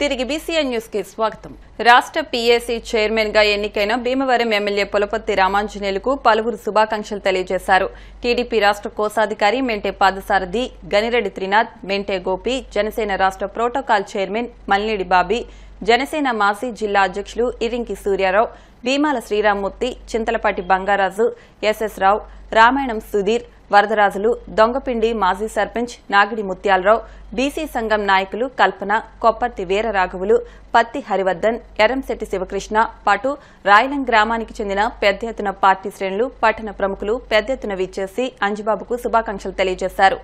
తిరిగి BCN news కి స్వాగతం. రాష్ట్ర పీఏసీ చైర్మన్ గా ఎన్నికైన భీమవరం ఎమ్మెల్యే పులపర్తి రామాంజనేయులకు పలువురు శుభాకాంక్షలు తెలియజేశారు. టీడీపీ రాష్ట్ర కోశాధికారి మెంటే పాదసారథి గనిరెడ్డి త్రినాథ్, మెంటే గోపి, జనసేన రాష్ట్ర ప్రోటోకాల్ చైర్మన్ మల్లినేడి బాబీ, జనసేన మాజీ జిల్లా అధ్యక్షులు ఇరింకి సూర్యారావు, భీమాల శ్రీరామ్మూర్తి, చింతలపాటి బంగారాజు, ఎస్ఎస్ రావు, రామాయణం సుధీర్, వరదరాజులు, దొంగపిండి మాజీ సర్పంచ్ నాగిడి ముత్యాలరావు, బీసీ సంఘం నాయకులు కల్పన, కొప్పర్తి వీరరాఘవులు, పత్తి హరివర్దన్, ఎర్రంశెట్టి శివకృష్ణ పాటు రాయలం గ్రామానికి చెందిన పెద్ద ఎత్తున పార్టీ శ్రేణులు, పట్టణ ప్రముఖులు పెద్ద ఎత్తున విచ్చేసి అంజిబాబుకు శుభాకాంక్షలు తెలియజేశారు.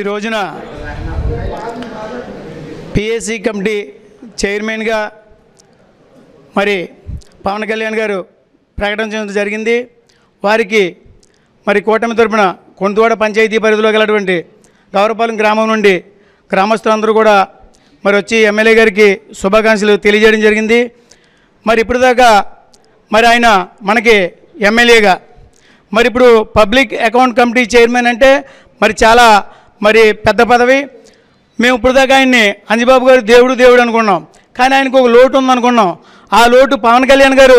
ఈ రోజున పిఎస్సి కమిటీ చైర్మన్గా మరి పవన్ కళ్యాణ్ గారు ప్రకటించడం జరిగింది. వారికి మరి కూటమి తరపున కొంతవాడ పంచాయతీ పరిధిలో గలటువంటి గౌరపాలెం గ్రామం నుండి గ్రామస్తులందరూ కూడా మరి వచ్చి ఎమ్మెల్యే గారికి శుభాకాంక్షలు తెలియజేయడం జరిగింది. మరి ఇప్పటిదాకా మరి ఆయన మనకి ఎమ్మెల్యేగా మరి ఇప్పుడు పబ్లిక్ అకౌంట్ కమిటీ చైర్మన్ అంటే మరి చాలా మరి పెద్ద పదవి. మేము ఇప్పటిదాకా ఆయన్ని అంజిబాబు గారు దేవుడు అనుకున్నాం, కానీ ఆయనకు ఒక లోటు ఉందనుకున్నాం. ఆ లోటు పవన్ కళ్యాణ్ గారు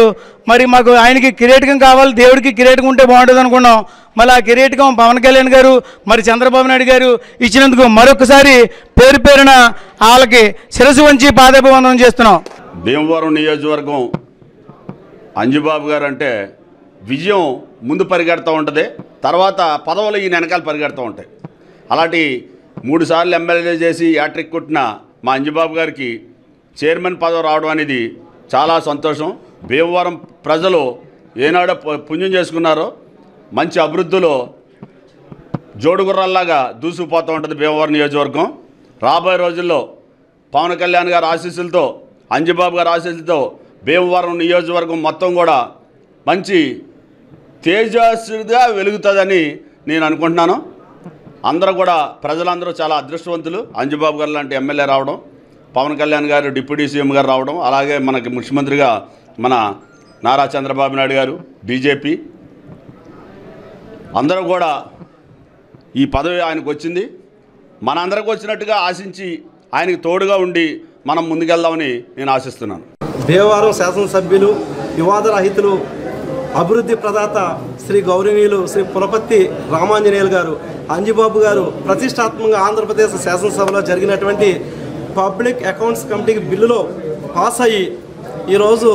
మరి మాకు ఆయనకి కిరీటకం కావాలి, దేవుడికి కిరీటకం ఉంటే బాగుంటుంది అనుకున్నాం. మళ్ళీ ఆ కిరీటకం పవన్ కళ్యాణ్ గారు మరి చంద్రబాబు నాయుడు గారు ఇచ్చినందుకు మరొకసారి పేరు పేరున వాళ్ళకి శిరస్సు వంచి పాదాభివందనం చేస్తున్నాం. భీమవరం నియోజకవర్గం అంజిబాబు గారు అంటే విజయం ముందు పరిగెడుతూ ఉంటుంది, తర్వాత పదవులు ఈయన వెనకాల పరిగెడుతూ ఉంటాయి. అలాంటి 3 సార్లు ఎమ్మెల్యే చేసి యాట్రిక్ కొట్టిన మా అంజిబాబు గారికి చైర్మన్ పదవి రావడం అనేది చాలా సంతోషం. భీమవరం ప్రజలు ఏనాడో పుణ్యం చేసుకున్నారో మంచి అభివృద్ధిలో జోడుగుర్రల్లాగా దూసుకుపోతూ ఉంటుంది భీమవరం నియోజకవర్గం. రాబోయే రోజుల్లో పవన్ కళ్యాణ్ గారి ఆశీస్సులతో, అంజిబాబు గారి ఆశీస్సులతో భీమవరం నియోజకవర్గం మొత్తం కూడా మంచి తేజస్సుగా వెలుగుతుందని నేను అనుకుంటున్నాను. అందరూ కూడా ప్రజలందరూ చాలా అదృష్టవంతులు. అంజిబాబు గారు లాంటి ఎమ్మెల్యే రావడం, పవన్ కళ్యాణ్ గారు డిప్యూటీ సీఎం గారు రావడం, అలాగే మనకి ముఖ్యమంత్రిగా మన నారా చంద్రబాబు నాయుడు గారు బీజేపీ అందరూ కూడా ఈ పదవి ఆయనకు వచ్చింది. మనందరికి వచ్చినట్టుగా ఆశించి ఆయనకి తోడుగా ఉండి మనం ముందుకెళ్దామని నేను ఆశిస్తున్నాను. భీమవరం శాసనసభ్యులు, వివాదరహితులు, అభివృద్ధి ప్రదాత శ్రీ గౌరవనీయులు శ్రీ పులపర్తి రామాంజనేయులు గారు, అంజిబాబు గారు ప్రతిష్టాత్మకంగా ఆంధ్రప్రదేశ్ శాసనసభలో జరిగినటువంటి పబ్లిక్ అకౌంట్స్ కమిటీకి బిల్లులో పాస్ అయ్యి ఈరోజు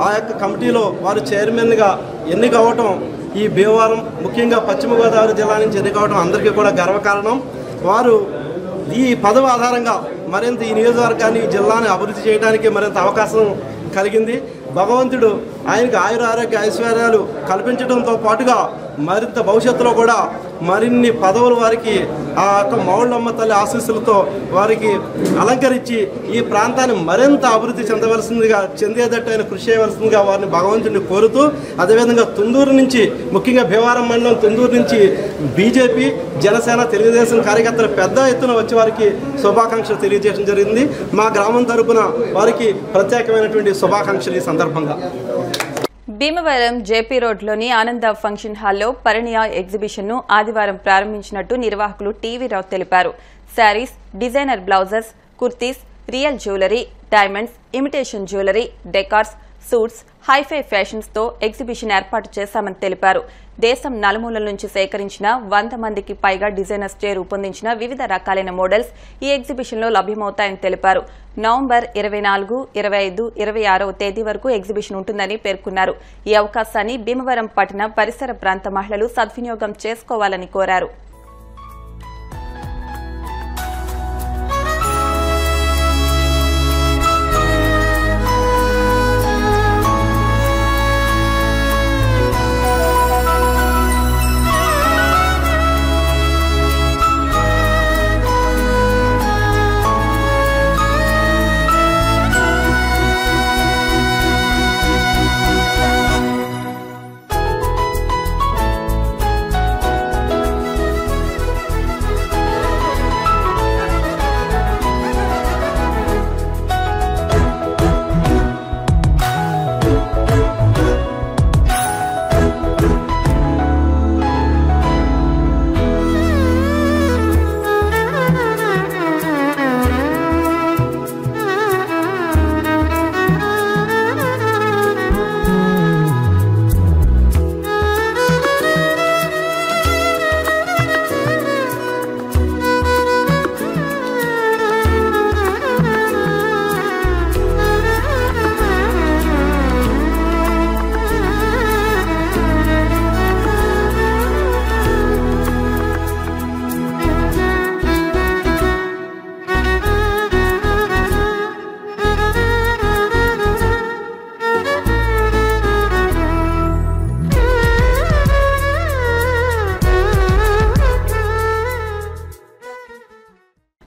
ఆ యొక్క కమిటీలో వారు చైర్మన్గా ఎన్నికవటం ఈ భీమవరం, ముఖ్యంగా పశ్చిమ గోదావరి జిల్లా నుంచి ఎన్నికవటం అందరికీ కూడా గర్వకారణం. వారు ఈ పదవి ఆధారంగా మరింత ఈ నియోజకవర్గాన్ని, ఈ జిల్లాని అభివృద్ధి చేయడానికి మరింత అవకాశం కలిగింది. భగవంతుడు ఆయనకి ఆయురారోగ్య ఐశ్వర్యాలు కల్పించడంతో పాటుగా మరింత భవిష్యత్తులో కూడా మరిన్ని పదవులు వారికి ఆ యొక్క మౌళ్ళమ్మ తల్లి ఆశీస్సులతో వారికి అలంకరించి ఈ ప్రాంతాన్ని మరింత అభివృద్ధి చెందేటట్టు ఆయన కృషి చేయవలసిందిగా వారిని భగవంతుడిని కోరుతూ, అదేవిధంగా తుందూరు నుంచి, ముఖ్యంగా భీమవరం మండలం తుందూరు నుంచి బీజేపీ, జనసేన, తెలుగుదేశం కార్యకర్తలు పెద్ద ఎత్తున వచ్చి వారికి శుభాకాంక్షలు తెలియజేయడం జరిగింది. మా గ్రామం తరపున వారికి ప్రత్యేకమైనటువంటి శుభాకాంక్షలు ఈ సందర్భంగా. భీమవరం జేపీ రోడ్లోని ఆనంద ఫంక్షన్ హాల్లో పరిణయ ఎగ్జిబిషన్ ను ఆదివారం ప్రారంభించినట్టు నిర్వాహకులు టీవీ రావు తెలిపారు. Saris, designer blouses, kurtis, real jewellery, diamonds, imitation jewellery, decors, suits, hi fi fashions తో ఎగ్జిబిషన్ ఏర్పాటు చేశామని తెలిపారు. దేశం నలుమూలల నుంచి సేకరించిన 100 మందికి పైగా డిజైనర్స్ చే రూపొందించిన వివిధ రకాలైన మోడల్స్ ఈ ఎగ్జిబిషన్ లో లభ్యమవుతాయని తెలిపారు. నవంబర్ 24, 25, 26వ తేదీ వరకు ఎగ్జిబిషన్ ఉంటుందని పేర్కొన్నారు. ఈ అవకాశాన్ని భీమవరం పట్టణ పరిసర ప్రాంత మహిళలు సద్వినియోగం చేసుకోవాలని కోరారు.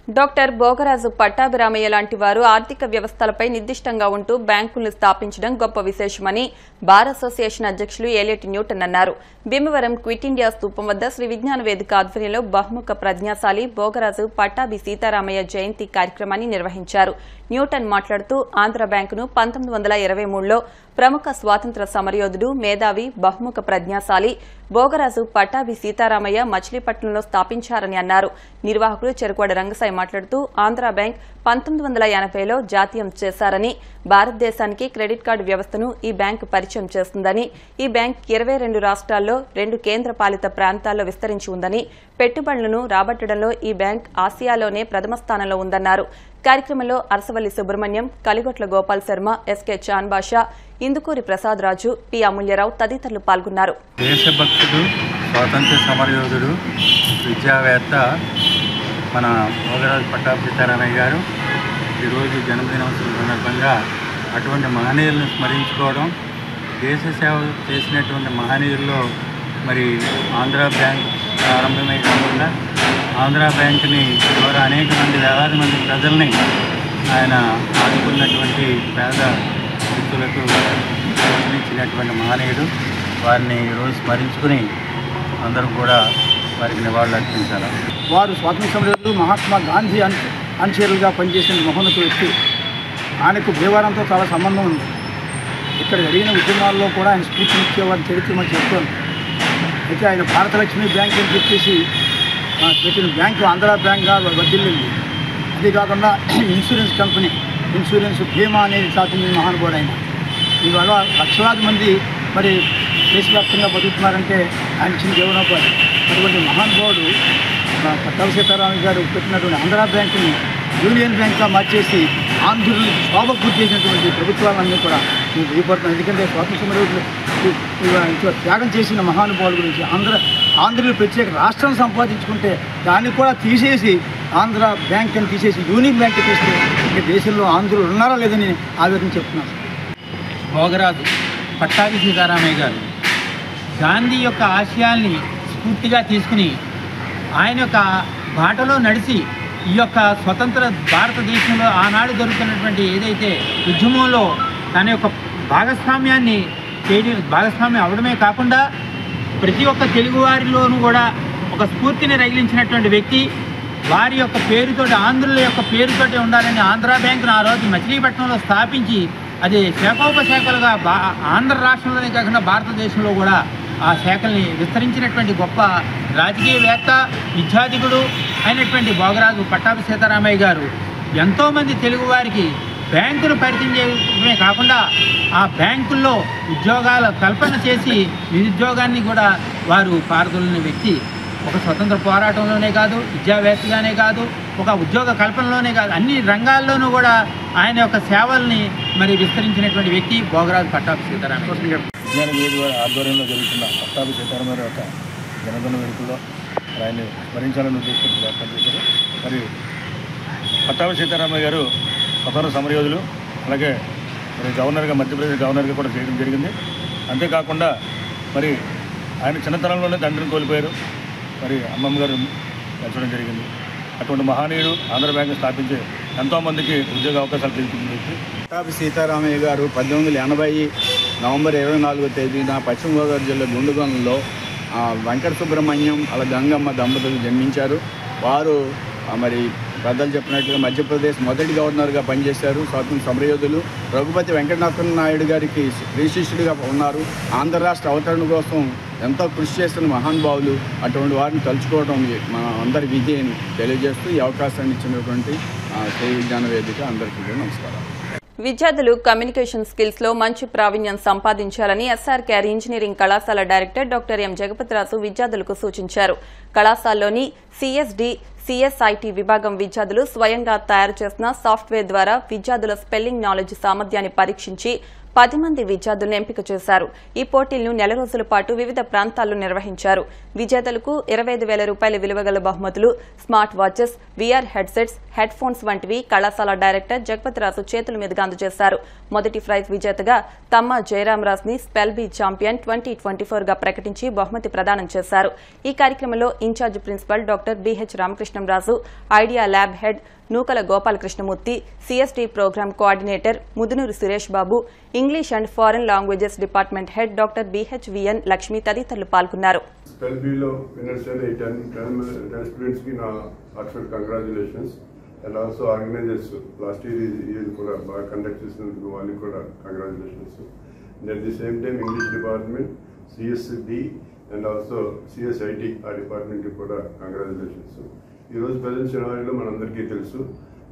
డాక్టర్ భోగరాజు పట్టాభిరామయ్య లాంటి వారు ఆర్థిక వ్యవస్థలపై నిర్దిష్టంగా ఉంటూ బ్యాంకులను స్థాపించడం గొప్ప విశేషమని బార్ అసోసియేషన్ అధ్యక్షులు ఏలేటి న్యూటన్ అన్నారు. భీమవరం క్విట్ ఇండియా స్తూపం వద్ద శ్రీ విజ్ఞాన వేదిక ఆధ్వర్యంలో బహుముఖ ప్రజ్ఞాశాలి భోగరాజు పట్టాభి సీతారామయ్య జయంతి కార్యక్రమాన్ని నిర్వహించారు. న్యూటన్ మాట్లాడుతూ ఆంధ్ర బ్యాంకును 1923లో ప్రముఖ స్వాతంత్ర సమరయోధుడు, మేధావి, బహుముఖ ప్రజ్ఞాశాలి భోగరాజు పట్టాభి సీతారామయ్య మచిలీపట్నంలో స్థాపించారని అన్నారు. నిర్వాహకుడు చెరుకువాడ రంగసాయి మాట్లాడుతూ ఆంధ్ర బ్యాంక్ 1980లో జాతీయం చేశారని, భారతదేశానికి క్రెడిట్ కార్డు వ్యవస్థను ఈ బ్యాంకు పరిచయం చేస్తుందని, ఈ బ్యాంక్ 22 రాష్ట్రాల్లో 2 కేంద్రపాలిత ప్రాంతాల్లో విస్తరించి ఉందని, పెట్టుబడులను రాబట్టడంలో ఈ బ్యాంక్ ఆసియాలోనే ప్రథమ స్థానంలో ఉందన్నారు. కార్యక్రమంలో అరసవల్లి సుబ్రహ్మణ్యం, కలిగొట్ల గోపాల్ శర్మ, ఎస్కే చాన్ బాషా, ఇందుకూరి ప్రసాద్ రాజు, పి అమూల్యరావు తదితరులు పాల్గొన్నారు. దేశభక్తుడు, స్వాతంత్ర సమరయోధుడు, విద్యావేత్త మన భోగరాజు పట్టాభి సీతారామయ్య గారు ఈరోజు జన్మదినం సందర్భంగా అటువంటి మహనీయులను స్మరించుకోవడం, దేశ సేవ చేసినటువంటి మహనీయుల్లో మరి ఆంధ్ర బ్యాంక్ ప్రారంభమే కాకుండా ఆంధ్ర బ్యాంకుని ద్వారా అనేక మంది వేలాది మంది ప్రజల్ని ఆయన ఆదుకున్నటువంటి పేద వ్యక్తులకు ఇచ్చినటువంటి మహనీయుడు. వారిని ఈరోజు స్మరించుకుని అందరూ కూడా వారికి నివాళులు అర్పించాలి. వారు స్వాతంత్ర సమరయోధులు, మహాత్మా గాంధీ అనుచరులుగా పనిచేసిన మహోన్నత వ్యక్తి. ఆయనకు భీమవరంతో చాలా సంబంధం ఉంది. ఇక్కడ జరిగిన ఉద్యమాల్లో కూడా ఆయన స్ఫూర్తినిచ్చేవారి చరిత్ర మనం చెప్తాను. అయితే ఆయన భారతలక్ష్మి బ్యాంక్ అని చెప్పేసి పెట్టిన బ్యాంకు ఆంధ్ర బ్యాంక్గా వర్ధిల్లింది. అదే కాకుండా ఇన్సూరెన్స్ కంపెనీ, ఇన్సూరెన్స్ బీమా అనేది స్థాపించిన మహానుభావుడు ఆయన. ఇవాళ లక్షలాది మంది మరి దేశవ్యాప్తంగా బతుకుతున్నారంటే ఆయన చిన్న జీవనోపాధి. అటువంటి మహానుభావుడు పట్టాభి సీతారామయ్య గారు పెట్టినటువంటి ఆంధ్ర బ్యాంకుని యూనియన్ బ్యాంక్గా మార్చేసి ఆంధ్రులను శోభ పూర్తి చేసినటువంటి ప్రభుత్వాలన్నీ కూడా మేము భయపడుతున్నాం. ఎందుకంటే స్వాతంత్ర సమరయోధులు త్యాగం చేసిన మహానుభావుల గురించి ఆంధ్రులు ప్రత్యేక రాష్ట్రం సంపాదించుకుంటే దాన్ని కూడా తీసేసి ఆంధ్ర బ్యాంక్ అని తీసేసి యూనియన్ బ్యాంక్ తీస్తే ఇక దేశంలో ఆంధ్రులు ఉన్నారా లేదని ఆవేదన చెప్తున్నాను. భోగరాజు పట్టాభి సీతారామయ్య గారు గాంధీ యొక్క ఆశయాల్ని స్ఫూర్తిగా తీసుకుని ఆయన యొక్క బాటలో నడిచి ఈ యొక్క స్వతంత్ర భారతదేశంలో ఆనాడు జరుగుతున్నటువంటి ఏదైతే ఉద్యమంలో తన యొక్క భాగస్వామ్యం అవడమే కాకుండా ప్రతి ఒక్క తెలుగువారిలోనూ కూడా ఒక స్ఫూర్తిని రగిలించినటువంటి వ్యక్తి. వారి యొక్క పేరుతోటి, ఆంధ్రుల యొక్క పేరుతోటి ఉండాలని ఆంధ్ర బ్యాంకును ఆ రోజు మచిలీపట్నంలో స్థాపించి అది శాఖోపశాఖలుగా ఆంధ్ర రాష్ట్రంలోనే కాకుండా భారతదేశంలో కూడా ఆ శాఖల్ని విస్తరించినటువంటి గొప్ప రాజకీయవేత్త, విద్యాధికుడు అయినటువంటి భోగరాజు పట్టాభి సీతారామయ్య గారు ఎంతోమంది తెలుగువారికి బ్యాంకును పరిచయం చేయడమే కాకుండా ఆ బ్యాంకుల్లో ఉద్యోగాల కల్పన చేసి నిరుద్యోగాన్ని కూడా వారు పారదోలిన వ్యక్తి. ఒక స్వతంత్ర పోరాటంలోనే కాదు, విద్యావేత్తగానే కాదు, ఒక ఉద్యోగ కల్పనలోనే కాదు, అన్ని రంగాల్లోనూ కూడా ఆయన యొక్క సేవల్ని మరి విస్తరించినటువంటి వ్యక్తి భోగరాజు పట్టాభి సీతారామయ్య. విజ్ఞాన వేదిక ఆధ్వర్యంలో జరుగుతున్న పట్టాభి సీతారామయ్య యొక్క జన్మదిన వేడుకల్లో ఆయన్ని స్మరించాలని ఉద్దేశించి ఏర్పాటు చేశారు. మరి పట్టాభి సీతారామయ్య గారు స్వతంత్ర సమరయోధులు, అలాగే మరి గవర్నర్గా, మధ్యప్రదేశ్ గవర్నర్గా కూడా చేయడం జరిగింది. అంతేకాకుండా మరి ఆయన చిన్నతనంలోనే తండ్రిని కోల్పోయారు. మరి అమ్మమ్మ గారు పెంచడం జరిగింది. అటువంటి మహనీయుడు ఆంధ్ర బ్యాంకు స్థాపించి ఎంతోమందికి ఉద్యోగ అవకాశాలు కల్పించింది. పట్టాభి సీతారామయ్య గారు 1880 నవంబర్ 24వ తేదీన పశ్చిమ గోదావరి జిల్లా గుండుగొండలో వెంకట సుబ్రహ్మణ్యం అలా గంగమ్మ దంపతులు జన్మించారు. వారు మరి పెద్దలు చెప్పినట్లుగా మధ్యప్రదేశ్ మొదటి గవర్నర్గా పనిచేశారు. స్వాతంత్ర సమరయోధులు. రఘుపతి వెంకటనాథ నాయుడు గారికి శ్రీశిష్యుడిగా ఉన్నారు. ఆంధ్ర రాష్ట్ర అవతరణ కోసం ఎంతో కృషి చేస్తున్న మహానుభావులు. అటువంటి వారిని తలుచుకోవడం మన అందరి విధి అని తెలియజేస్తూ ఈ అవకాశాన్ని ఇచ్చినటువంటి శ్రీ విజ్ఞాన వేదిక అందరికీ నమస్కారం. విద్యార్థులు కమ్యూనికేషన్ స్కిల్స్ లో మంచి ప్రావీణ్యం సంపాదించాలని ఎస్ఆర్కేఆర్ ఇంజనీరింగ్ కళాశాల డైరెక్టర్ డాక్టర్ ఎం జగపతిరాజు విద్యార్థులకు సూచించారు. కళాశాలలోని సిఎస్డి, సిఎస్ఐటి విభాగం విద్యార్థులు స్వయంగా తయారు చేసిన సాఫ్ట్వేర్ ద్వారా విద్యార్థుల స్పెల్లింగ్ నాలెడ్జ్ సామర్థ్యాన్ని పరీక్షించి 10 మంది విద్యార్థులను ఎంపిక చేశారు. ఈ పోటీలను నెల రోజుల పాటు వివిధ ప్రాంతాల్లో నిర్వహించారు. విజేతలకు 25,000 రూపాయల విలువగల బహుమతులు, smart watches, VR headsets, head phones వంటివి కళాశాల డైరెక్టర్ జగపతిరాజు చేతుల మీదుగా అందజేశారు. మొదటి ప్రైజ్ విజేతగా తమ్మ జయరామరాజ్ ని స్పెల్ బీ ఛాంపియన్ 2024 గా ప్రకటించి బహుమతి ప్రదానం చేశారు. ఈ కార్యక్రమంలో in charge principal doctor BH Ramakrishnamraju, idea lab head Nukala Gopalakrishnamurthy, CSD programme coordinator Mudunuri Suresh Babu, English and foreign languages department head doctor BHVN Lakshmi తదితరులు పాల్గొన్నారు. స్పెల్బీలో విన్నర్స్ అయిన 10 స్టూడెంట్స్కి నా heartfelt congratulations. And also organisers last year కూడా బాగా కండక్ట్ చేసినందుకు వాళ్ళకి కూడా congratulations. And at the same time English department, CSD and also CSIT ఆ డిపార్ట్మెంట్కి కూడా కంగ్రాచులేషన్స్. ఈరోజు ప్రజెంట్ సినారీలో మనందరికీ తెలుసు,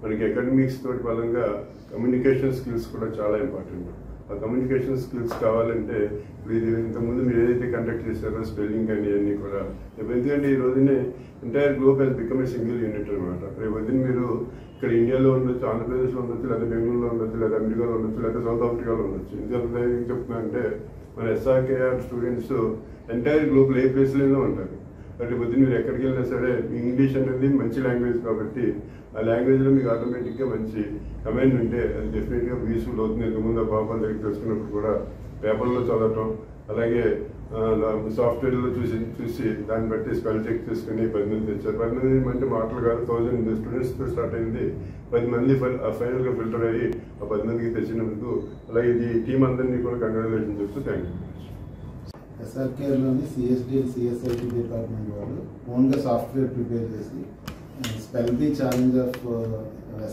మనకి అకాడమిక్స్ తోటి పరంగా కమ్యూనికేషన్ స్కిల్స్ కూడా చాలా ఇంపార్టెంట్. ఆ కమ్యూనికేషన్ స్కిల్స్ కావాలంటే ఇప్పుడు ఇది ఇంతకుముందు మీరు ఏదైతే కండక్ట్ చేశారో స్పెల్లింగ్ కానీ అన్నీ కూడా, ఎందుకంటే ఈ రోజునే entire globe has become a single unit అనమాట. రేపు వద్దు మీరు ఇక్కడ ఇండియాలో ఉండొచ్చు, ఆంధ్రప్రదేశ్లో ఉండొచ్చు, లేదా బెంగళూరులో ఉండొచ్చు, లేదా అమెరికాలో ఉండొచ్చు, లేదా సౌత్ ఆఫ్రికాలో ఉండొచ్చు. ఇంత ఏం చెప్తున్నా అంటే మన SRKR స్టూడెంట్స్ ఎంటైర్ గ్లోబల్ ఏ ప్లేస్లోనే ఉంటారు. బట్ పొద్దున్న మీరు ఎక్కడికి వెళ్ళినా సరే ఇంగ్లీష్ అనేది మంచి లాంగ్వేజ్ కాబట్టి ఆ లాంగ్వేజ్లో మీకు ఆటోమేటిక్గా మంచి కమాండ్ ఉంటే అది డెఫినెట్గా యూస్ఫుల్ అవుతుంది. ఇంతకుముందు ఆ పాపం దగ్గర తెలుసుకున్నప్పుడు కూడా పేపర్లో చదవటం, అలాగే సాఫ్ట్వేర్లో చూసి దాన్ని బట్టి స్పెల్ చెక్ చేసుకుని 10 మంది తెచ్చారు. 10 మంది అంటే మాటలు కాదు, 1000 స్టూడెంట్స్తో స్టార్ట్ అయింది. 10 మంది ఫైనల్గా ఫిల్టర్ అయ్యి ఆ 10 మందికి తెచ్చినందుకు అలాగే ఇది టీం అందరినీ కూడా కంగ్రాచులేషన్ చెప్తూ థ్యాంక్ యూ. SRKలోని CSD అండ్ CSIT డిపార్ట్మెంట్ వాళ్ళు ఓన్గా సాఫ్ట్వేర్ ప్రిపేర్ చేసి spell bee challenge of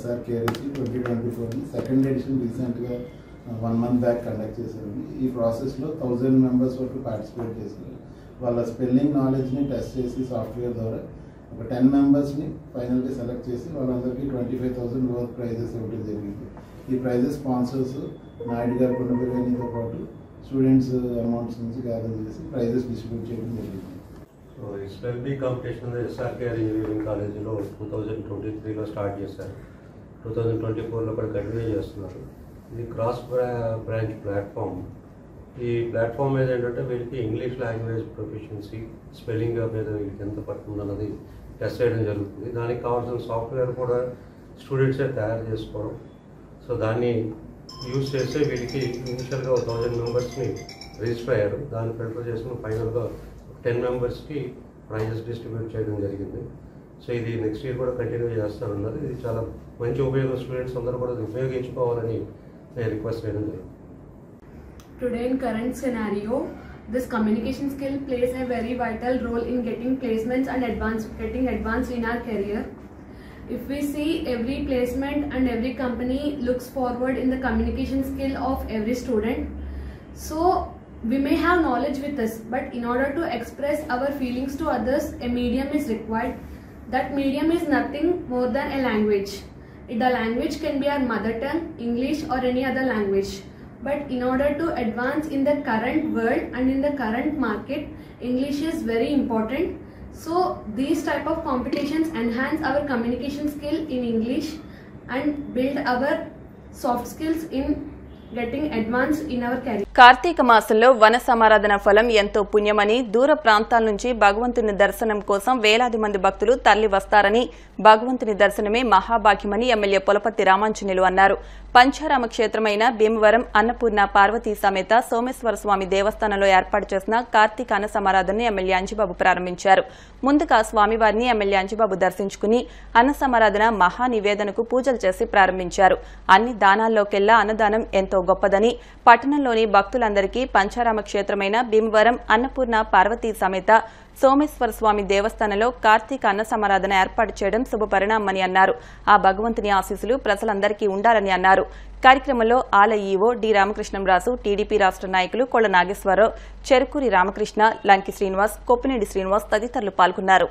SRK 2024 second edition రీసెంట్గా 1 month బ్యాక్ కండక్ట్ చేశారండి. ఈ ప్రాసెస్లో 1000 మెంబర్స్ వరకు పార్టిసిపేట్ చేశారు. వాళ్ళ స్పెల్లింగ్ నాలెడ్జ్ని టెస్ట్ చేసి సాఫ్ట్వేర్ ద్వారా ఒక 10 మెంబర్స్ని ఫైనల్గా సెలెక్ట్ చేసి వాళ్ళందరికీ 25,000 వర్త్ ప్రైజెస్ ఇవ్వడం జరిగింది. ఈ ప్రైజెస్ స్పాన్సర్స్ నాయుడు గారు కొండబిర్యానీతో పాటు స్టూడెంట్స్ అమౌంట్స్ నుంచి గ్యాదర్ చేసి ప్రైజెస్ డిస్ట్రిబ్యూట్ చేయడం జరిగింది. ఈ spell be competition SRKR engineering కాలేజీలో 2023లో స్టార్ట్ చేశారు. 2024లో కూడా కంటిన్యూ చేస్తున్నారు. ఇది క్రాస్ బ్రాంచ్ ప్లాట్ఫామ్. ఈ ప్లాట్ఫామ్ మీద ఏంటంటే వీళ్ళకి ఇంగ్లీష్ లాంగ్వేజ్ ప్రొఫిషియన్సీ, స్పెల్లింగ్ మీద వీళ్ళకి ఎంత పడుతుంది అన్నది టెస్ట్ చేయడం జరుగుతుంది. దానికి కావాల్సిన సాఫ్ట్వేర్ కూడా స్టూడెంట్సే తయారు చేసుకోవడం. సో దాన్ని యూజ్ చేస్తే వీళ్ళకి ఇనిషియల్గా 1000 మెంబర్స్ని రిజిస్టర్ అయ్యారు. దాన్ని ఫిల్టర్ చేసుకుని ఫైనల్గా 10 మెంబర్స్కి ప్రైజెస్ డిస్ట్రిబ్యూట్ చేయడం జరిగింది. సో ఇది నెక్స్ట్ ఇయర్ కూడా కంటిన్యూ చేస్తారన్నారు. ఇది చాలా మంచి ఉపయోగం, స్టూడెంట్స్ అందరూ కూడా ఉపయోగించుకోవాలని నేను రిక్వెస్ట్ చేయడం జరిగింది. Today in current scenario, this communication skill plays a very vital role in getting placements and getting advanced in our career. If we see, every placement and every company looks forward in the communication skill of every student. So we may have knowledge with us, but in order to express our feelings to others, a medium is required. That medium is nothing more than a language. The language can be our mother tongue, English or any other language. But in order to advance in the current world and in the current market, English is very important. So these type of competitions enhance our communication skill in English and build our soft skills in getting advanced in our career. Karthika మాసంలో వన సమారాధన ఫలం ఎంతో పుణ్యమని, దూర ప్రాంతాల నుంచి భగవంతుని దర్శనం కోసం వేలాది మంది భక్తులు తరలి వస్తారని, భగవంతుని దర్శనమే మహాభాగ్యమని ఎమ్మెల్యే పొలపత్తి రామాంజనేయులు అన్నారు. పంచారామ క్షేత్రమైన భీమవరం అన్నపూర్ణ పార్వతీ సమేత సోమేశ్వర స్వామి దేవస్థానంలో ఏర్పాటు చేసిన కార్తీక అన్న సమారాధనను ఎమ్మెల్యే అంజిబాబు ప్రారంభించారు. ముందుగా స్వామివారిని ఎమ్మెల్యే అంజిబాబు దర్శించుకుని అన్న సమారాధన మహానివేదనకు పూజలు చేసి ప్రారంభించారు. అన్ని దానాల్లోకెల్లా అన్నదానం ఎంతో గొప్పదని, పట్టణంలోని భక్తులందరికీ పంచారామ క్షేత్రమైన భీమవరం అన్నపూర్ణ పార్వతీ సమేత సోమేశ్వర స్వామి దేవస్థానంలో కార్తీక అన్న సమారాధన ఏర్పాటు చేయడం శుభపరిణామని అన్నారు. ఆ భగవంతుని ఆశీస్సులు ప్రజలందరికీ ఉండాలని అన్నారు. కార్యక్రమంలో ఆలయ ఈవో డి రామకృష్ణంరాజు, టీడీపీ రాష్ట్ర నాయకులు కొళ్ల నాగేశ్వరరావు, చెరుకూరి రామకృష్ణ, లంకి శ్రీనివాస్, కొప్పినేడి శ్రీనివాస్ తదితరులు పాల్గొన్నారు.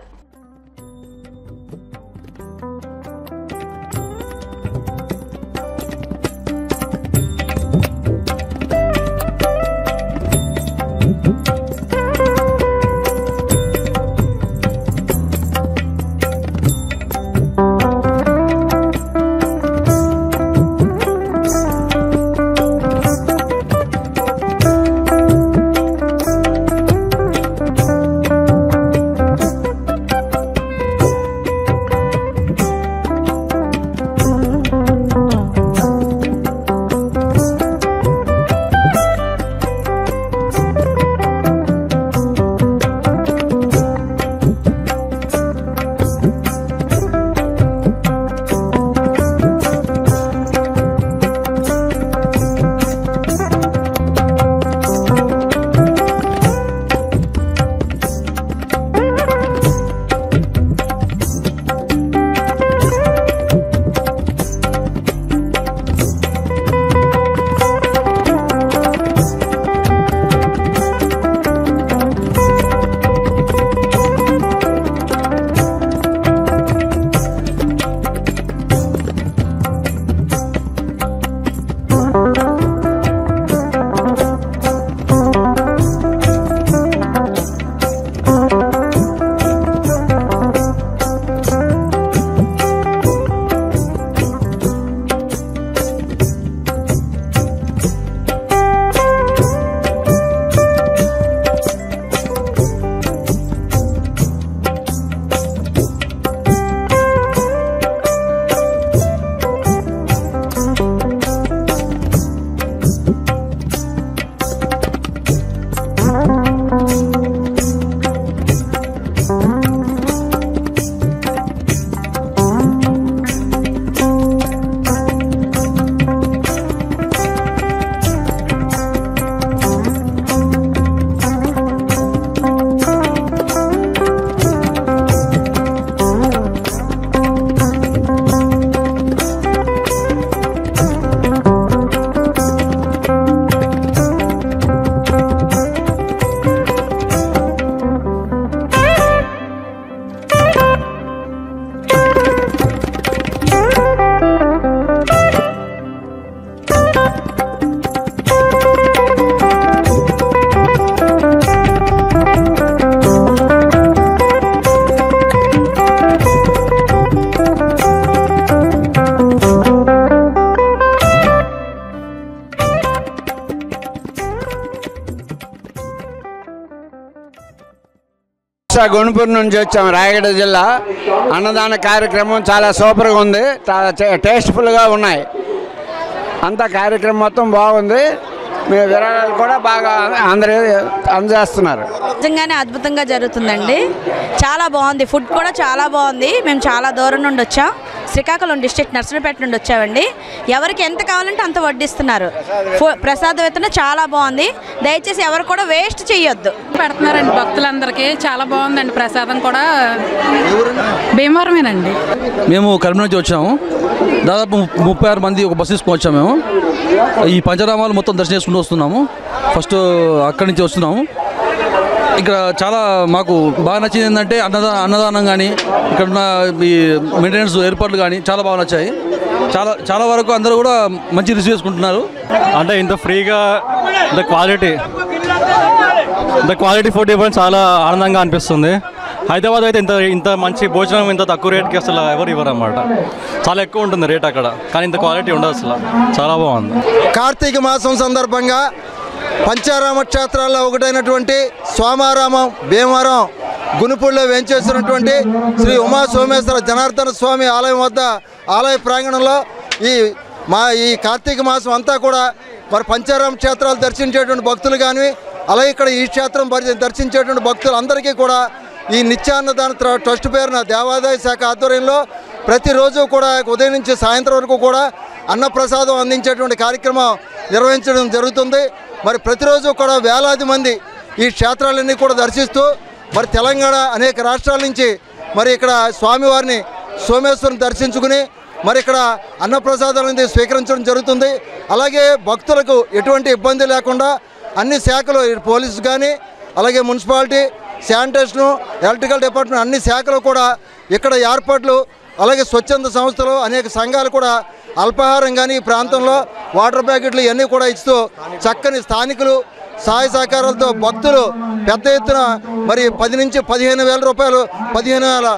గుంటూరు నుంచి వచ్చాం, రాయగడ జిల్లా. అన్నదాన కార్యక్రమం చాలా సూపర్గా ఉంది, చాలా టేస్ట్ఫుల్గా ఉన్నాయి. అంతా కార్యక్రమం మొత్తం బాగుంది. మీ విరాళాలు కూడా బాగా అందరూ అందజేస్తున్నారు. నిజంగానే అద్భుతంగా జరుగుతుందండి. చాలా బాగుంది, ఫుడ్ కూడా చాలా బాగుంది. మేము చాలా దూరం నుండి వచ్చాం, శ్రీకాకుళం డిస్ట్రిక్ట్ నర్సరావుపేట నుండి వచ్చామండి. ఎవరికి ఎంత కావాలంటే అంత వడ్డిస్తున్నారు. ప్రసాదం అయితే చాలా బాగుంది. దయచేసి ఎవరు కూడా వేస్ట్ చేయొద్దు. పెడుతున్నారండి భక్తులందరికీ, చాలా బాగుందండి. ప్రసాదం కూడా భీమవరమేనండి. మేము కరీంనగర్ నుంచి వచ్చాము. దాదాపు 36 మంది ఒక బస్సు తీసుకొని వచ్చాము. మేము ఈ పంచరామాలు మొత్తం దర్శనం చేసుకుంటూ వస్తున్నాము. ఫస్ట్ అక్కడి నుంచి వస్తున్నాము. ఇక్కడ చాలా మాకు బాగా నచ్చింది ఏంటంటే అన్నదానం కానీ, ఇక్కడ ఉన్న ఈ మెయింటెనెన్స్ ఏర్పాట్లు కానీ చాలా బాగా నచ్చాయి. చాలా వరకు అందరూ కూడా మంచి రిసీవ్ చేసుకుంటున్నారు. అంటే ఇంత ఫ్రీగా ఇంత క్వాలిటీ ఫుడ్ ఇవ్వడం చాలా ఆనందంగా అనిపిస్తుంది. హైదరాబాద్ అయితే ఇంత మంచి భోజనం ఇంత తక్కువ రేట్కి అసలు ఎవరు ఇవ్వరు అన్నమాట. చాలా ఎక్కువ ఉంటుంది రేట్ అక్కడ, కానీ ఇంత క్వాలిటీ ఉండదు అసలు. చాలా బాగుంది. కార్తీక మాసం సందర్భంగా పంచారామ క్షేత్రాల్లో ఒకటైనటువంటి స్వామారామం భీమవరం గునుపూడిలో వేంచేసినటువంటి శ్రీ ఉమా సోమేశ్వర జనార్దన స్వామి ఆలయం వద్ద ఆలయ ప్రాంగణంలో ఈ కార్తీక మాసం అంతా కూడా మరి పంచారామ క్షేత్రాలు దర్శించేటువంటి భక్తులు కానీ, అలాగే ఇక్కడ ఈ క్షేత్రం దర్శించేటువంటి భక్తులందరికీ కూడా ఈ నిత్యాన్నదాన ట్రస్ట్ పేరున దేవాదాయ శాఖ ఆధ్వర్యంలో ప్రతిరోజు కూడా ఉదయం నుంచి సాయంత్రం వరకు కూడా అన్నప్రసాదం అందించేటువంటి కార్యక్రమం నిర్వహించడం జరుగుతుంది. మరి ప్రతిరోజు కూడా వేలాది మంది ఈ క్షేత్రాలన్నీ కూడా దర్శిస్తూ మరి తెలంగాణ అనేక రాష్ట్రాల నుంచి మరి ఇక్కడ స్వామివారిని సోమేశ్వరుని దర్శించుకుని మరి ఇక్కడ అన్నప్రసాదాలని స్వీకరించడం జరుగుతుంది. అలాగే భక్తులకు ఎటువంటి ఇబ్బంది లేకుండా అన్ని శాఖలు, పోలీసు కానీ, అలాగే మున్సిపాలిటీ, శానిటేషను, ఎలక్ట్రికల్ డిపార్ట్మెంట్ అన్ని శాఖలు కూడా ఇక్కడ ఏర్పాట్లు, అలాగే స్వచ్ఛంద సంస్థలు, అనేక సంఘాలు కూడా అల్పాహారం కానీ ఈ ప్రాంతంలో వాటర్ ప్యాకెట్లు ఇవన్నీ కూడా ఇస్తూ చక్కని స్థానికులు సహాయ సహకారాలతో భక్తులు పెద్ద ఎత్తున మరి 10 నుంచి 15,000 రూపాయలు, 15,000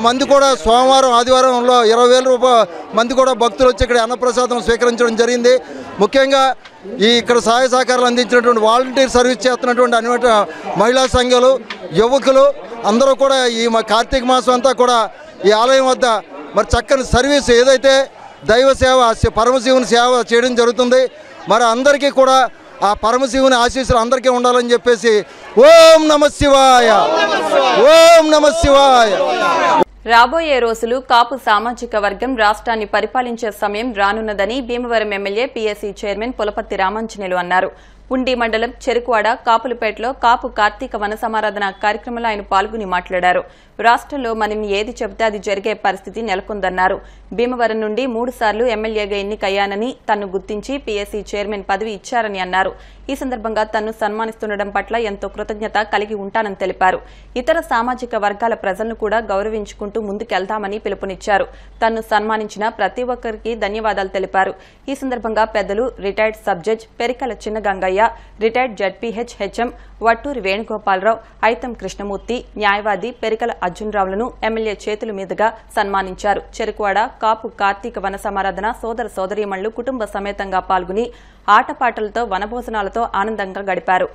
మంది కూడా సోమవారం ఆదివారంలో 20,000 మంది కూడా భక్తులు వచ్చి ఇక్కడ అన్నప్రసాదం స్వీకరించడం జరిగింది. ముఖ్యంగా ఇక్కడ సహాయ సహకారాలు అందించినటువంటి వాలంటీర్ సర్వీస్ చేస్తున్నటువంటి అనేక మహిళా సంఘాలు, యువకులు అందరూ కూడా ఈ కార్తీక మాసం అంతా కూడా ఈ ఆలయం వద్ద మరి చక్కని సర్వీస్ ఏదైతే దైవ సేవ, పరమశివుని సేవ చేయడం జరుగుతుంది. మరి అందరికీ కూడా ఆ పరమశివుని ఆశీస్సులు అందరికీ ఉండాలని చెప్పేసి ఓం నమ శివాయ, ఓం నమ శివాయ. రాబోయే రోజులు కాపు సామాజిక వర్గం రాష్ట్రాన్ని పరిపాలించే సమయం రానున్నదని Bhimavaram MLA PSC chairman Pulaparthi Ramanjaneyulu అన్నారు. ఉండి మండలం చెరుకువాడ కాపులపేటలో కాపు కార్తీక వన సమారాధన కార్యక్రమంలో ఆయన పాల్గొని మాట్లాడారు. రాష్ట్రంలో మనం ఏది చెబితే అది జరిగే పరిస్థితి నెలకొందన్నారు. భీమవరం నుండి 3 సార్లు ఎమ్మెల్యేగా ఎన్నికయ్యానని, తన్ను గుర్తించి పీఎస్సీ చైర్మన్ పదవి ఇచ్చారని అన్నారు. ఈ సందర్భంగా తన్ను సన్మానిస్తుండడం పట్ల ఎంతో కృతజ్ఞత కలిగి ఉంటానని తెలిపారు. ఇతర సామాజిక వర్గాల ప్రజలను కూడా గౌరవించుకుంటూ ముందుకెళ్తామని పిలుపునిచ్చారు. తన్ను సన్మానించిన ప్రతి ఒక్కరికి ధన్యవాదాలు తెలిపారు. ఈ సందర్భంగా పెద్దలు retired sub judge Perikala Chinnagangayya, retired ZPH HM Vatturi Venugopalarao, Aitham Krishnamurthy, న్యాయవాది పెరికల అర్జునరావులను ఎమ్మెల్యే చేతుల మీదుగా సన్మానించారు. చెరుకువాడ కాపు కార్తీక వన సమారాధన సోదర సోదరీమణులు కుటుంబ సమేతంగా పాల్గొని ఆటపాటలతో వనభోజనాలతో ఆనందంగా గడిపారు.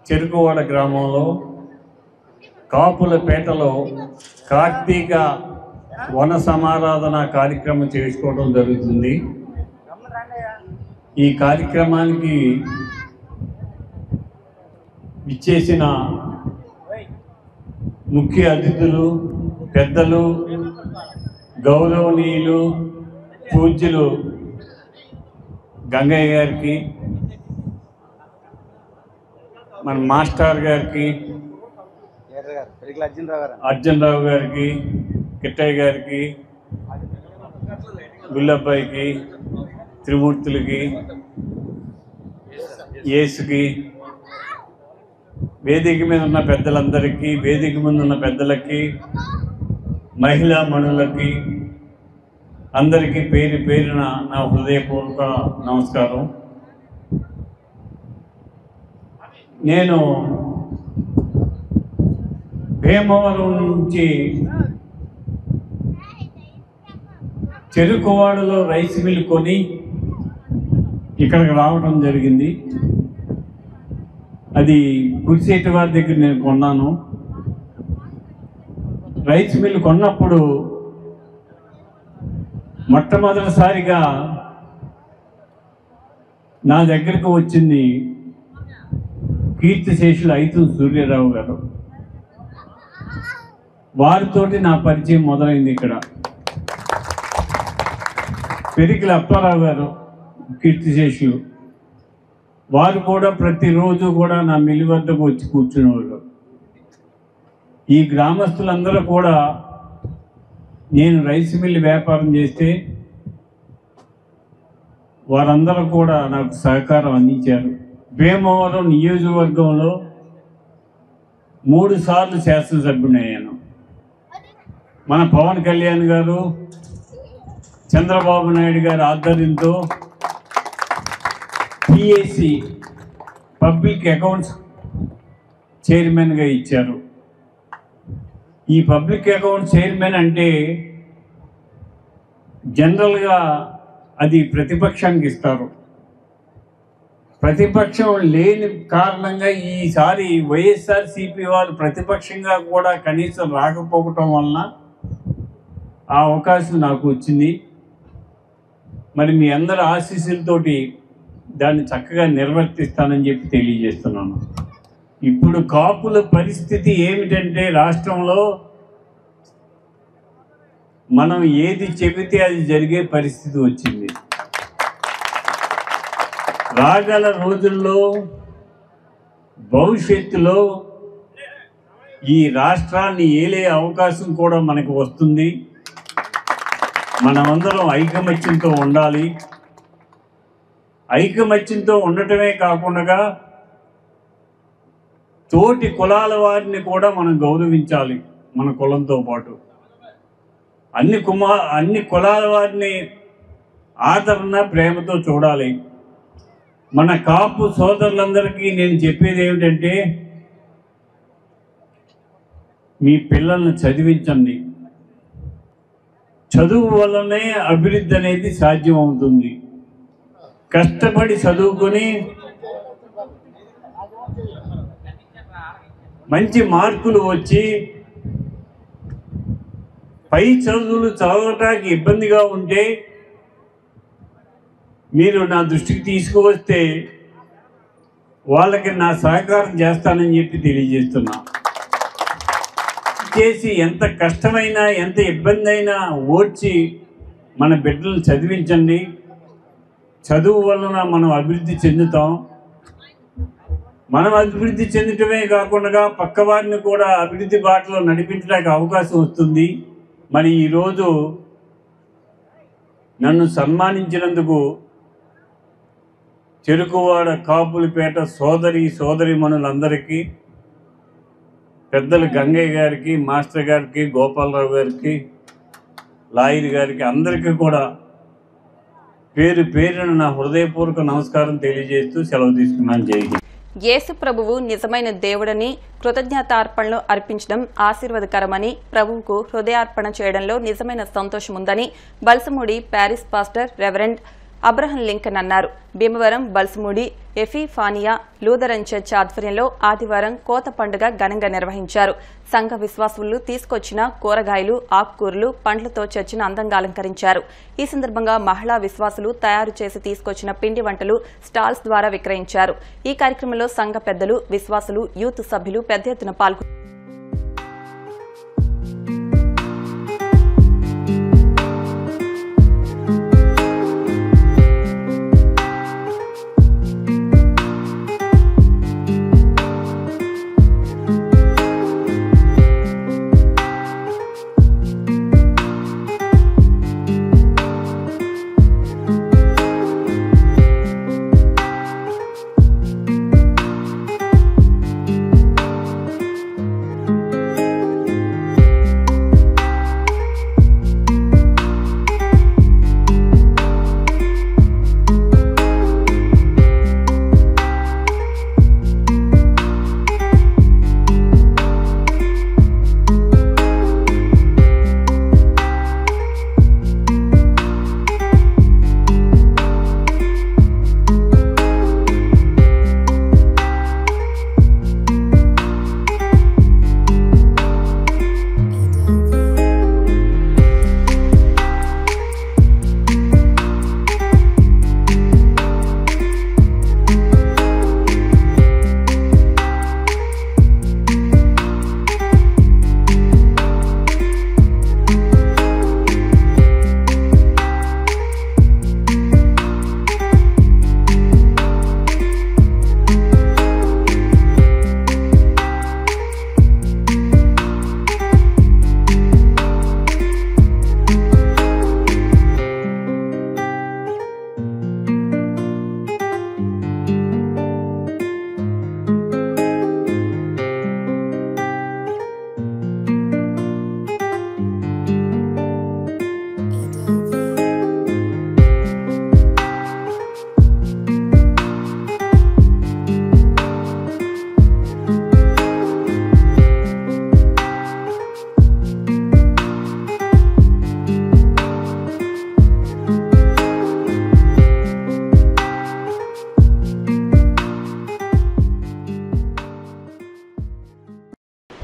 చెరుకువాడ గ్రామంలో కాపులపేటలో కార్తీక వన సమారాధన కార్యక్రమం చేసుకోవడం జరుగుతుంది. ఈ కార్యక్రమానికి విచ్చేసిన ముఖ్య అతిథులు, పెద్దలు, గౌరవనీయులు, పూజ్యులు గంగయ్య గారికి, మన మాస్టర్ గారికి, అర్జునరావు గారికి, కిట్టయ్య గారికి, గుల్లబ్బాయికి, త్రిమూర్తులకి, యేసుకి, వేదిక మీద ఉన్న పెద్దలందరికీ, వేదిక ముందు ఉన్న పెద్దలకి, మహిళా మణులకి అందరికీ పేరు పేరున నా హృదయపూర్వక నమస్కారం. నేను భీమవరం నుంచి చెరుకువాడలో రైస్ మిల్ కొని ఇక్కడికి రావడం జరిగింది. అది కుర్చేటి వారి దగ్గర నేను కొన్నాను. రైస్ మిల్ కొన్నప్పుడు మొట్టమొదటిసారిగా నా దగ్గరకు వచ్చింది కీర్తిశేషులు ఐతు సూర్యారావు గారు. వారితోటి నా పరిచయం మొదలైంది. ఇక్కడ పెరికిల అప్పారావు గారు కీర్తిశేషులు, వారు కూడా ప్రతిరోజు కూడా నా మిల్లు వద్దకు వచ్చి కూర్చునేవారు. ఈ గ్రామస్తులందరూ కూడా నేను రైస్ మిల్లు వ్యాపారం చేస్తే వారందరూ కూడా నాకు సహకారం అందించారు. భీమవరం నియోజకవర్గంలో 3 సార్లు శాసనసభ్యుని అయ్యాను. మన పవన్ కళ్యాణ్ గారు, చంద్రబాబు నాయుడు గారి ఆధ్వర్యంతో పిఎసి పబ్లిక్ అకౌంట్స్ చైర్మన్గా ఇచ్చారు. ఈ పబ్లిక్ అకౌంట్ చైర్మన్ అంటే జనరల్గా అది ప్రతిపక్షానికి ఇస్తారు. ప్రతిపక్షం లేని కారణంగా ఈసారి వైఎస్ఆర్సీపీ వారు ప్రతిపక్షంగా కూడా కనీసం రాకపోవటం వలన ఆ అవకాశం నాకు వచ్చింది. మరి మీ అందరి ఆశీస్సులతోటి దాన్ని చక్కగా నిర్వర్తిస్తానని చెప్పి తెలియజేస్తున్నాను. ఇప్పుడు కాపుల పరిస్థితి ఏమిటంటే రాష్ట్రంలో మనం ఏది చెబితే అది జరిగే పరిస్థితి వచ్చింది. రాగల రోజుల్లో భవిష్యత్తులో ఈ రాష్ట్రాన్ని ఏలే అవకాశం కూడా మనకు వస్తుంది. మనమందరం ఐకమత్యంతో ఉండాలి. ఐకమత్యంతో ఉండటమే కాకుండా తోటి కులాల వారిని కూడా మనం గౌరవించాలి. మన కులంతో పాటు అన్ని కులాల వారిని ఆదరణ ప్రేమతో చూడాలి. మన కాపు సోదరులందరికీ నేను చెప్పేది ఏమిటంటే, మీ పిల్లల్ని చదివించండి. చదువు వల్లనే అభివృద్ధి అనేది సాధ్యం అవుతుంది. కష్టపడి చదువుకొని మంచి మార్కులు వచ్చి పై చదువులు చదవటానికి ఇబ్బందిగా ఉంటే మీరు నా దృష్టికి తీసుకువస్తే వాళ్ళకి నా సహకారం చేస్తానని చెప్పి తెలియజేస్తున్నా. చేసి ఎంత కష్టమైనా ఎంత ఇబ్బంది అయినా ఓడ్చి మన బిడ్డలను చదివించండి. చదువు వలన మనం అభివృద్ధి చెందుతాం. మనం అభివృద్ధి చెందటమే కాకుండా పక్క వారిని కూడా అభివృద్ధి బాటలో నడిపించడానికి అవకాశం వస్తుంది. మరి ఈరోజు నన్ను సన్మానించినందుకు చెరుకువాడ కాపులపేట సోదరీమణులందరికీ, పెద్దలు గంగయ్య గారికి, మాస్టర్ గారికి, గోపాలరావు గారికి, లాయర్ గారికి అందరికీ కూడా పేరు పేరున నా హృదయపూర్వక నమస్కారం తెలియజేస్తూ సెలవు తీసుకున్నాను. జై హింద్. యేసు ప్రభువు నిజమైన దేవుడని, కృతజ్ఞతార్పణలు అర్పించడం ఆశీర్వాదకరమని, ప్రభువుకు హృదయార్పణ చేయడంలో నిజమైన సంతోషం ఉందని Balsamudi parish pastor reverend Abraham Lincoln అన్నారు. Bhimavaram Balsamudi Epiphany Lutheran church ఆధ్వర్యంలో ఆదివారం కోత పండుగ ఘనంగా నిర్వహించారు. సంఘ విశ్వాసులు తీసుకొచ్చిన కూరగాయలు, ఆకుకూరలు, పండ్లతో చర్చిని అందంగా అలంకరించారు. ఈ సందర్భంగా మహిళా విశ్వాసులు తయారు చేసి తీసుకొచ్చిన పిండి వంటలు స్టాల్స్ ద్వారా విక్రయించారు. ఈ కార్యక్రమంలో సంఘ పెద్దలు, విశ్వాసులు, యూత్ సభ్యులు పెద్ద ఎత్తున పాల్గొన్నారు.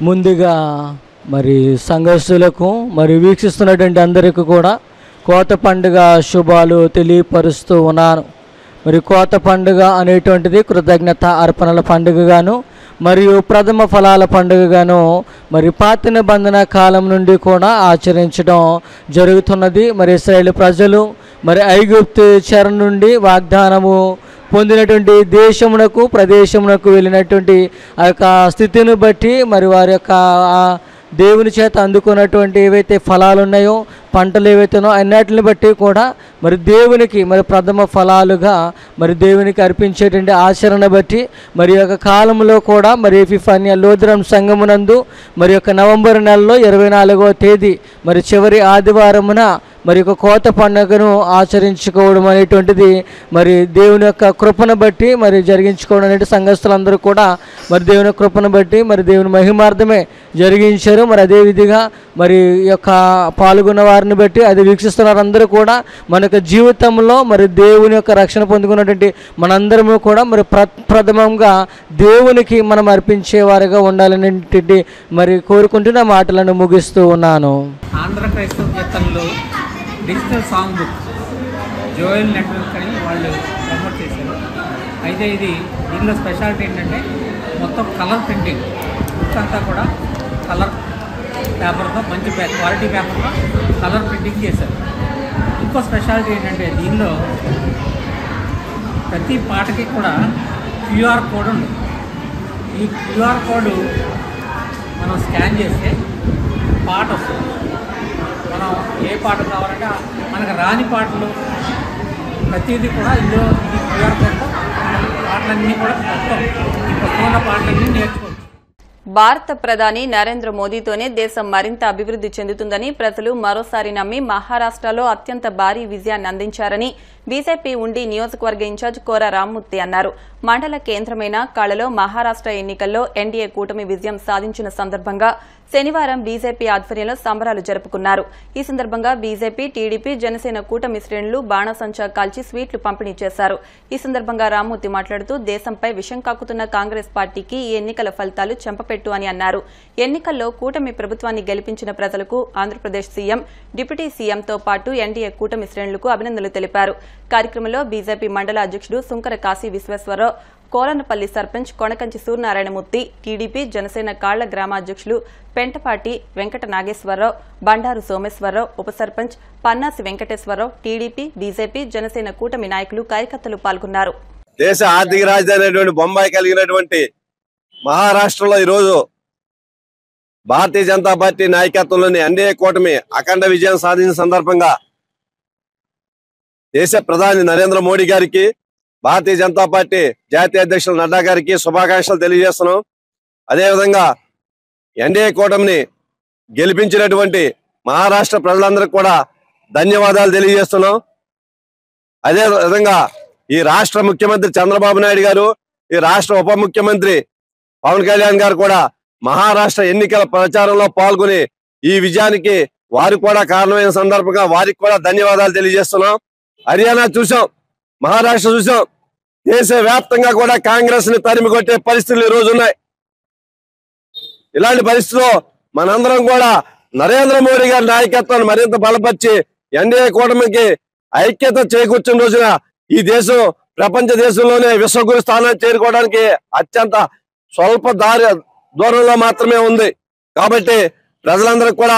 ముందుగా మరి సంఘస్థులకు మరి వీక్షిస్తున్నటువంటి అందరికీ కూడా కోత పండుగ శుభాలు తెలియపరుస్తూ ఉన్నాను. మరి కోత పండుగ అనేటువంటిది కృతజ్ఞత అర్పణల పండుగగాను మరియు ప్రథమ ఫలాల పండుగగాను మరి పాత నిబంధన కాలం నుండి కూడా ఆచరించడం జరుగుతున్నది. మరి ఇశ్రాయేలు ప్రజలు మరి ఐగుప్తు చెర నుండి వాగ్దానము పొందినటువంటి దేశమునకు ప్రదేశమునకు వెళ్ళినటువంటి ఆ యొక్క స్థితిని బట్టి మరి వారి యొక్క దేవుని చేత అందుకున్నటువంటి ఏవైతే ఫలాలు ఉన్నాయో పంటలు ఏవైతేనో అన్నిటిని బట్టి కూడా మరి దేవునికి మరి ప్రథమ ఫలాలుగా మరి దేవునికి అర్పించేటువంటి ఆచరణ బట్టి మరి యొక్క కాలంలో కూడా మరి ఎపిఫానియా లూథరన్ సంఘమునందు మరి యొక్క నవంబర్ నెలలో 24వ తేదీ మరి చివరి ఆదివారమున మరి ఒక కోత పండుగను ఆచరించుకోవడం అనేటువంటిది మరి దేవుని యొక్క కృపను బట్టి మరి జరిగించుకోవడం అనేది సంఘస్థులందరూ కూడా మరి దేవుని కృపను బట్టి మరి దేవుని మహిమార్థమే జరిగించారు. మరి అదే విధిగా మరి యొక్క పాల్గొన్న వారిని బట్టి అది వీక్షిస్తున్నారు అందరూ కూడా మన యొక్క జీవితంలో మరి దేవుని యొక్క రక్షణ పొందుకున్నటువంటి మనందరము కూడా మరి ప్రథమంగా దేవునికి మనం అర్పించేవారుగా ఉండాలనేటువంటి మరి కోరుకుంటున్న మాటలను ముగిస్తూ ఉన్నాను. ఆంధ్ర క్రైస్తవ కీర్తనలు digital song book Joel network అని వాళ్ళు ప్రమోట్ చేశారు. అయితే దీనిలో స్పెషాలిటీ ఏంటంటే మొత్తం కలర్ ప్రింటింగ్, బుక్ అంతా కూడా కలర్ పేపర్తో మంచి క్వాలిటీ పేపర్తో కలర్ ప్రింటింగ్ చేశారు. ఇంకో స్పెషాలిటీ ఏంటంటే దీనిలో ప్రతి పాటకి కూడా క్యూఆర్ కోడ్ ఉంది. ఈ క్యూఆర్ కోడ్ మనం స్కాన్ చేస్తే పాట వస్తుంది. మనం ఏ పాట కావాలంటే మనకు రాని పాటలు ప్రతిదీ కూడా ఇందులో ఈ క్యూఆర్ కోడ్తో పాటలన్నీ కూడా మొత్తం ఈ పుస్తకంలో పాటలన్నీ నేర్చుకోవచ్చు. భారత ప్రధాని నరేంద్ర మోదీతోనే దేశం మరింత అభివృద్ధి చెందుతుందని ప్రజలు మరోసారి నమ్మి మహారాష్ట్రలో అత్యంత భారీ విజయాన్ని అందించారని బీజేపీ ఉండి నియోజకవర్గ ఇన్ఛార్జ్ కోర రామ్మూర్తి అన్నారు. మండల కేంద్రమైన కళలో మహారాష్ట్ర ఎన్నికల్లో ఎన్డీఏ కూటమి విజయం సాధించిన సందర్భంగా శనివారం బీజేపీ ఆధ్వర్యంలో సంబరాలు జరుపుకున్నారు. ఈ సందర్భంగా బీజేపీ, టీడీపీ, జనసేన కూటమి శ్రేణులు బాణసంచా కాల్చి స్వీట్లు పంపిణీ చేశారు. ఈ సందర్భంగా రామ్మూర్తి మాట్లాడుతూ దేశంపై విషం కక్కుతున్న కాంగ్రెస్ పార్టీకి ఈ ఎన్నికల ఫలితాలు చెంపపెట్టు అని అన్నారు. ఎన్నికల్లో కూటమి ప్రభుత్వాన్ని గెలిపించిన ప్రజలకు ఆంధ్రప్రదేశ్ సీఎం, డిప్యూటీ సీఎంతో పాటు ఎన్డీఏ కూటమి శ్రేణులకు అభినందనలు తెలిపారు. కార్యక్రమంలో బీజేపీ మండల అధ్యక్షుడు సుంకర కాశీ విశ్వేశ్వరరావు, కోలనపల్లి సర్పంచ్ కొనకంచి సూర్యనారాయణమూర్తి, టీడీపీ, జనసేన కాళ్ల గ్రామాధ్యక్షులు పెంటపాటి వెంకట నాగేశ్వరరావు, బండారు సోమేశ్వరరావు, ఉప సర్పంచ్ పన్నాసి వెంకటేశ్వరరావు, టీడీపీ, బీజేపీ, జనసేన కూటమి నాయకులు, కార్యకర్తలు పాల్గొన్నారు. దేశ ఆర్థిక రాజధాని బొంబాయి కలిగినటువంటి మహారాష్ట్రలో ఈరోజు భారతీయ జనతా పార్టీ నాయకత్వంలోని ఎన్డీఏ కూటమి అఖండ విజయం సాధించిన సందర్భంగా దేశ ప్రధాని నరేంద్ర మోడీ గారికి, భారతీయ జనతా పార్టీ జాతీయ అధ్యక్షులు నడ్డా గారికి శుభాకాంక్షలు తెలియజేస్తున్నాం. అదేవిధంగా ఎన్డీఏ కూటమిని గెలిపించినటువంటి మహారాష్ట్ర ప్రజలందరికీ కూడా ధన్యవాదాలు తెలియజేస్తున్నాం. అదే విధంగా ఈ రాష్ట్ర ముఖ్యమంత్రి చంద్రబాబు నాయుడు గారు, ఈ రాష్ట్ర ఉప ముఖ్యమంత్రి పవన్ కళ్యాణ్ గారు కూడా మహారాష్ట్ర ఎన్నికల ప్రచారంలో పాల్గొని ఈ విజయానికి వారు కూడా కారణమైన సందర్భంగా వారికి కూడా ధన్యవాదాలు తెలియజేస్తున్నాం. హర్యానా చూసాం, మహారాష్ట్ర చూసాం, దేశవ్యాప్తంగా కూడా కాంగ్రెస్ ని తరిమి కొట్టే పరిస్థితులు ఈ రోజు ఉన్నాయి. ఇలాంటి పరిస్థితుల్లో మనందరం కూడా నరేంద్ర మోడీ గారి నాయకత్వాన్ని మరింత బలపరిచి ఎన్డీఏ కూటమికి ఐక్యత చేకూర్చిన రోజున ఈ దేశం ప్రపంచ దేశంలోనే విశ్వగురు స్థానాన్ని చేరుకోవడానికి అత్యంత స్వల్ప దూరంలో మాత్రమే ఉంది. కాబట్టి ప్రజలందరికీ కూడా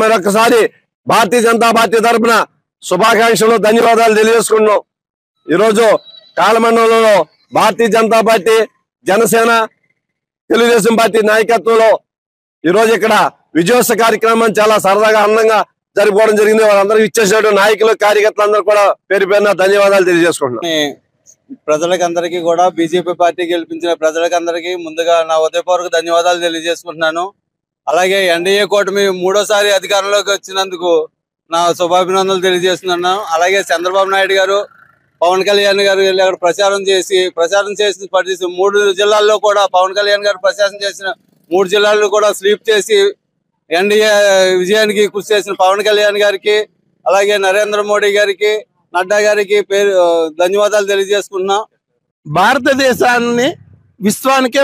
మరొకసారి భారతీయ జనతా పార్టీ తరఫున శుభాకాంక్షలు, ధన్యవాదాలు తెలియజేసుకుంటున్నాం. ఈరోజు కాలమండలంలో భారతీయ జనతా పార్టీ, జనసేన, తెలుగుదేశం పార్టీ నాయకత్వంలో ఈరోజు ఇక్కడ విజయోత్సవ కార్యక్రమం చాలా సరదాగా అందంగా జరుపుకోవడం జరిగింది. వాళ్ళందరూ ఇచ్చేసిన నాయకులు, కార్యకర్తలందరూ కూడా పేరు పేరున ధన్యవాదాలు తెలియజేసుకుంటున్నాం. ప్రజలకందరికీ కూడా బీజేపీ పార్టీ గెలిపించిన ప్రజలకందరికీ ముందుగా నా ఉదయపూర్వక ధన్యవాదాలు తెలియజేసుకుంటున్నాను. అలాగే ఎన్డీఏ కూటమి మూడోసారి అధికారంలోకి వచ్చినందుకు నా శుభాభినందనలు తెలియజేస్తున్నాను. అలాగే చంద్రబాబు నాయుడు గారు, పవన్ కళ్యాణ్ గారు వెళ్ళి అక్కడ ప్రచారం చేసి 3 జిల్లాల్లో కూడా పవన్ కళ్యాణ్ గారు ప్రచారం చేసిన 3 జిల్లాల్లో కూడా స్వీప్ చేసి ఎన్డీఏ విజయానికి కృషి చేసిన పవన్ కళ్యాణ్ గారికి, అలాగే నరేంద్ర మోడీ గారికి, నడ్డా గారికి ధన్యవాదాలు తెలియజేసుకుంటున్నాం. భారతదేశాన్ని విశ్వానికే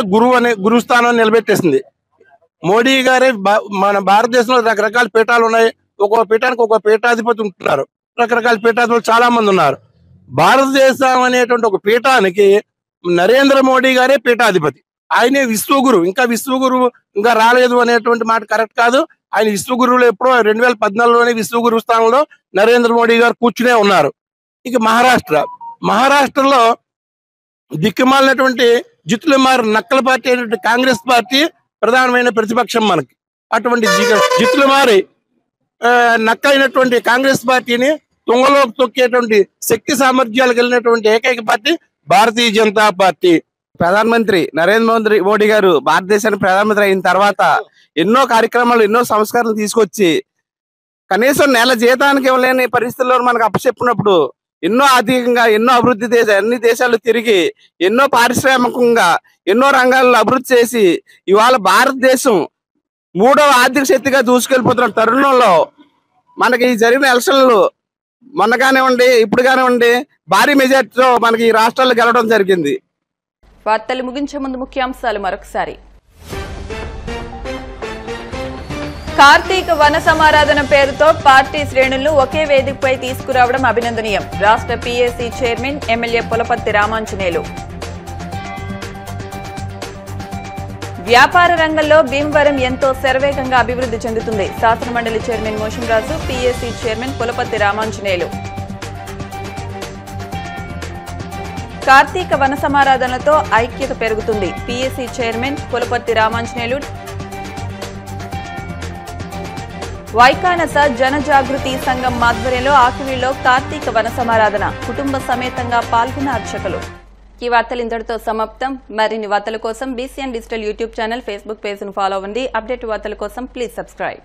గురుస్థానం నిలబెట్టేసింది. మోడీ గారే మన భారతదేశంలో రకరకాల పీఠాలు ఉన్నాయి. ఒక్కో పీఠానికి ఒక్కో పీఠాధిపతి ఉంటున్నారు. రకరకాల పీఠాధిపతులు చాలా మంది ఉన్నారు. భారతదేశం అనేటువంటి ఒక పీఠానికి నరేంద్ర మోడీ గారే పీఠాధిపతి. ఆయనే విశ్వగురు. ఇంకా విశ్వగురు ఇంకా రాలేదు అనేటువంటి మాట కరెక్ట్ కాదు. ఆయన విశ్వగురువులు ఎప్పుడో 2014లోనే విశ్వగురు స్థానంలో నరేంద్ర మోడీ గారు కూర్చునే ఉన్నారు. ఇక మహారాష్ట్రలో దిక్కుమాలినటువంటి జిత్తులమార్ నక్కల పార్టీ అయినటువంటి కాంగ్రెస్ పార్టీ ప్రధానమైన ప్రతిపక్షం మనకి. అటువంటి జిత్తులమారి నక్క అయినటువంటి కాంగ్రెస్ పార్టీని తుంగలోకి తొక్కేటువంటి శక్తి సామర్థ్యాలు కలిగినటువంటి ఏకైక పార్టీ భారతీయ జనతా పార్టీ. ప్రధానమంత్రి నరేంద్ర మోడీ గారు భారతదేశానికి ప్రధానమంత్రి అయిన తర్వాత ఎన్నో కార్యక్రమాలు, ఎన్నో సంస్కరణలు తీసుకొచ్చి కనీసం నెల జీతానికి ఇవ్వలేని పరిస్థితుల్లో మనకు అప్పచెప్పినప్పుడు ఎన్నో ఆర్థికంగా ఎన్నో అభివృద్ధి అన్ని దేశాలు తిరిగి ఎన్నో పారిశ్రామికంగా ఎన్నో రంగాల్లో అభివృద్ధి చేసి ఇవాళ భారతదేశం 3వ ఆర్థిక శక్తిగా దూసుకెళ్ళిపోతున్న తరుణంలో మనకి ఈ జరిగిన ఎలక్షన్లు మొన్న కానివ్వండి, ఇప్పుడు కానివ్వండి, భారీ మెజార్టీతో మనకి ఈ రాష్ట్రాల్లో గెలవడం జరిగింది. వార్తలు ముగించే ముందు ముఖ్యాంశాలు మరొకసారి. కార్తీక వన సమారాధన పేరుతో పార్టీ శ్రేణులను ఒకే వేదికపై తీసుకురావడం అభినందనీయం. రాష్ట్ర PAC chairman MLA Pulaparthi Ramanjaneyulu. వ్యాపార రంగంలో భీమవరం ఎంతో శరవేగంగా అభివృద్ధి చెందుతుంది. శాసనమండలి chairman Moshenraju, PAC chairman Pulaparthi Ramanjaneyulu. Karthika వన సమారాధనలతో ఐక్యత పెరుగుతుంది. PAC chairman Pulaparthi Ramanjaneyulu. వైకానస జనజాగృతి సంఘం ఆధ్వర్యంలో ఆకివీడులో కార్తీక వన సమారాధన. కుటుంబ సమేతంగా పాల్గొన్న అర్చకులు. ఈ వార్తలు ఇంతటితో సమాప్తం. మరిన్ని వార్తల కోసం BCN digital YouTube channel, Facebook పేజ్ను ఫాలో అవ్వండి. అప్డేట్ వార్తల కోసం ప్లీజ్ సబ్స్క్రైబ్.